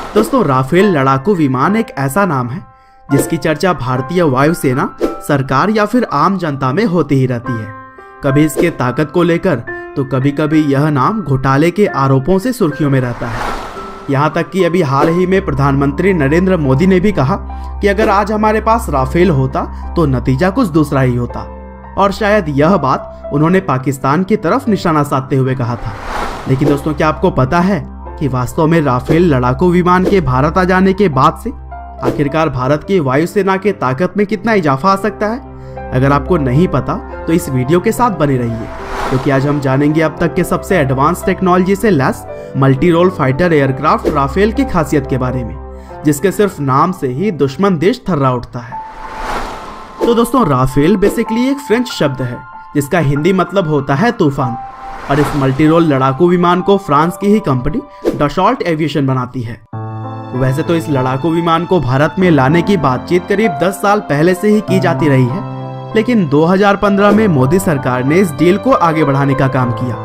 दोस्तों, राफेल लड़ाकू विमान एक ऐसा नाम है जिसकी चर्चा भारतीय वायुसेना, सरकार या फिर आम जनता में होती ही रहती है। कभी इसके ताकत को लेकर तो कभी कभी यह नाम घोटाले के आरोपों से सुर्खियों में रहता है। यहाँ तक कि अभी हाल ही में प्रधानमंत्री नरेंद्र मोदी ने भी कहा कि अगर आज हमारे पास राफेल होता तो नतीजा कुछ दूसरा ही होता, और शायद यह बात उन्होंने पाकिस्तान की तरफ निशाना साधते हुए कहा था। लेकिन दोस्तों, क्या आपको पता है कि वास्तव में राफेल लड़ाकू विमान के भारत आ जाने के बाद से आखिरकार भारत की वायुसेना के ताकत में कितना इजाफा आ सकता है? अगर आपको नहीं पता तो इस वीडियो के साथ बने रहिए, क्योंकि आज हम जानेंगे अब तक के सबसे एडवांस टेक्नोलॉजी से लैस multi role fighter aircraft Rafale की खासियत के बारे में, जिसके सिर्फ नाम से ही दुश्मन देश थर्रा उठता है। तो दोस्तों, राफेल बेसिकली एक फ्रेंच शब्द है जिसका हिंदी मतलब होता है तूफान, और इस मल्टी रोल लड़ाकू विमान को फ्रांस की ही कंपनी डसॉल्ट एविएशन बनाती है। वैसे तो इस लड़ाकू विमान को भारत में लाने की बातचीत करीब 10 साल पहले से ही की जाती रही है, लेकिन 2015 में मोदी सरकार ने इस डील को आगे बढ़ाने का काम किया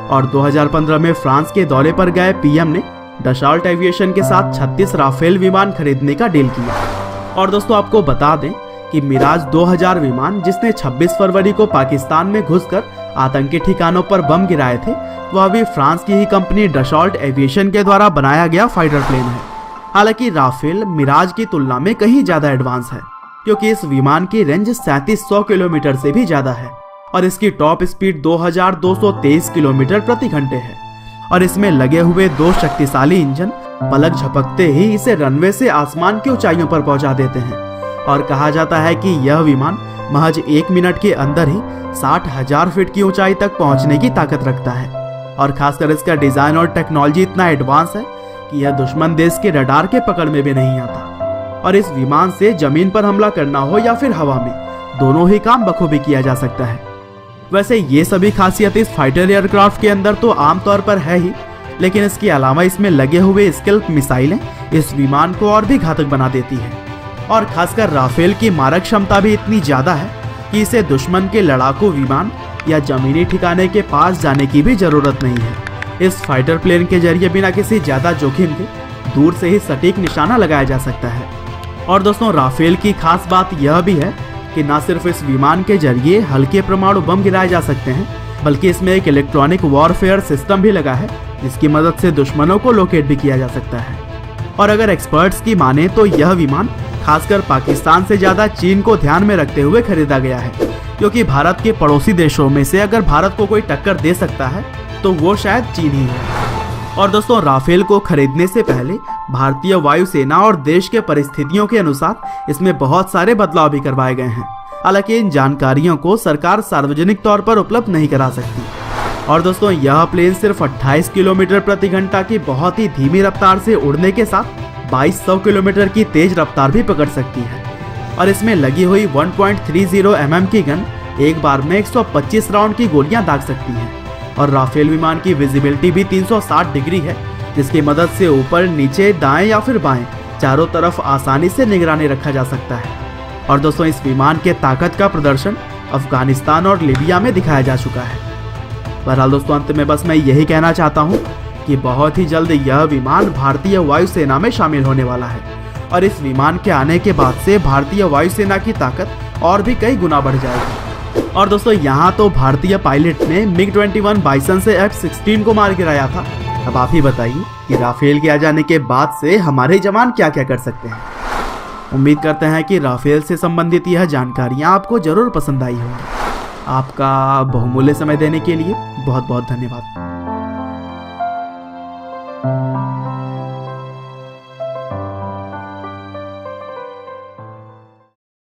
और 2015 में फ्रांस के दौरे पर गए पीएम ने डसॉल्ट एविएशन के साथ 36 राफेल विमान खरीदने का डील किया। और दोस्तों, आपको बता दें कि मिराज 2000 विमान, जिसने 26 फरवरी को पाकिस्तान में घुसकर आतंकी ठिकानों पर बम गिराए थे, वह अभी फ्रांस की ही कंपनी डसॉल्ट एविएशन के द्वारा बनाया गया फाइटर प्लेन है। हालांकि राफेल मिराज की तुलना में कहीं ज्यादा एडवांस है, क्योंकि इस विमान की रेंज 3700 किलोमीटर से भी ज्यादा है और इसकी टॉप स्पीड 2223 किलोमीटर प्रति घंटे है। और इसमें लगे हुए 2 शक्तिशाली इंजन पलक झपकते ही इसे रनवे से आसमान की ऊंचाइयों पर पहुंचा देते हैं। और कहा जाता है कि यह विमान महज 1 मिनट के अंदर ही 60,000 फीट की ऊंचाई तक पहुंचने की ताकत रखता है। और खासकर इसका डिजाइन और टेक्नोलॉजी इतना एडवांस है कि यह दुश्मन देश के रडार के पकड़ में भी नहीं आता। और इस विमान से जमीन पर हमला करना हो या फिर हवा में, दोनों ही काम बखूबी किया जा सकता है। वैसे ये सभी खासियत इस फाइटर एयरक्राफ्ट के अंदर तो आमतौर पर है ही, लेकिन इसके अलावा इसमें लगे हुए स्केल्प मिसाइलें इस विमान को और भी घातक बना देती है। और खासकर राफेल की मारक क्षमता भी इतनी ज्यादा है कि इसे दुश्मन के लड़ाकू विमान या जमीनी ठिकाने के पास जाने की भी जरूरत नहीं है। इस फाइटर प्लेन के जरिए बिना किसी ज्यादा जोखिम के दूर से ही सटीक निशाना लगाया जा सकता है। और दोस्तों, राफेल की खास बात यह भी है कि न सिर्फ इस विमान के जरिए हल्के परमाणु बम गिराए जा सकते हैं, बल्कि इसमें एक इलेक्ट्रॉनिक वॉरफेयर सिस्टम भी लगा है, जिसकी मदद से दुश्मनों को लोकेट भी किया जा सकता है। और अगर एक्सपर्ट्स की माने तो यह विमान खासकर पाकिस्तान से ज्यादा चीन को ध्यान में रखते हुए खरीदा गया है, क्योंकि भारत के पड़ोसी देशों में से अगर भारत को कोई टक्कर दे सकता है तो वो शायद चीन ही है। और दोस्तों, राफेल को खरीदने से पहले भारतीय वायुसेना और देश के परिस्थितियों के अनुसार इसमें बहुत सारे बदलाव भी करवाए गए हैं। हालांकि इन जानकारियों को सरकार सार्वजनिक तौर पर उपलब्ध नहीं करा सकती। और दोस्तों, यह प्लेन सिर्फ 28 किलोमीटर प्रति घंटा की बहुत ही धीमी रफ्तार से उड़ने के साथ 2200 किलोमीटर की तेज रफ्तार भी पकड़ सकती है। और इसमें लगी हुई 1.30 mm की गन एक बार में 125 राउंड की गोलियां दाग सकती है। और राफेल विमान की विजिबिलिटी भी 360 डिग्री है, जिसकी मदद से ऊपर, नीचे, दाएं या फिर बाएं चारों तरफ आसानी से निगरानी रखा जा सकता है। और दोस्तों, इस विमान के ताकत का प्रदर्शन अफगानिस्तान और लीबिया में दिखाया जा चुका है। बहरहाल दोस्तों, अंत में बस मैं यही कहना चाहता हूँ कि बहुत ही जल्द यह विमान भारतीय वायुसेना में शामिल होने वाला है, और इस विमान के आने के बाद से भारतीय वायुसेना की ताकत और भी कई गुना बढ़ जाएगी। और दोस्तों, यहाँ तो भारतीय पायलट ने MiG-21 बाइसन से F-16 को मार गिराया था। अब आप ही बताइए कि राफेल के आ जाने के बाद से हमारे जवान क्या क्या कर सकते हैं। उम्मीद करते हैं कि राफेल से संबंधित यह जानकारियाँ आपको जरूर पसंद आई होंगी। आपका बहुमूल्य समय देने के लिए बहुत बहुत धन्यवाद।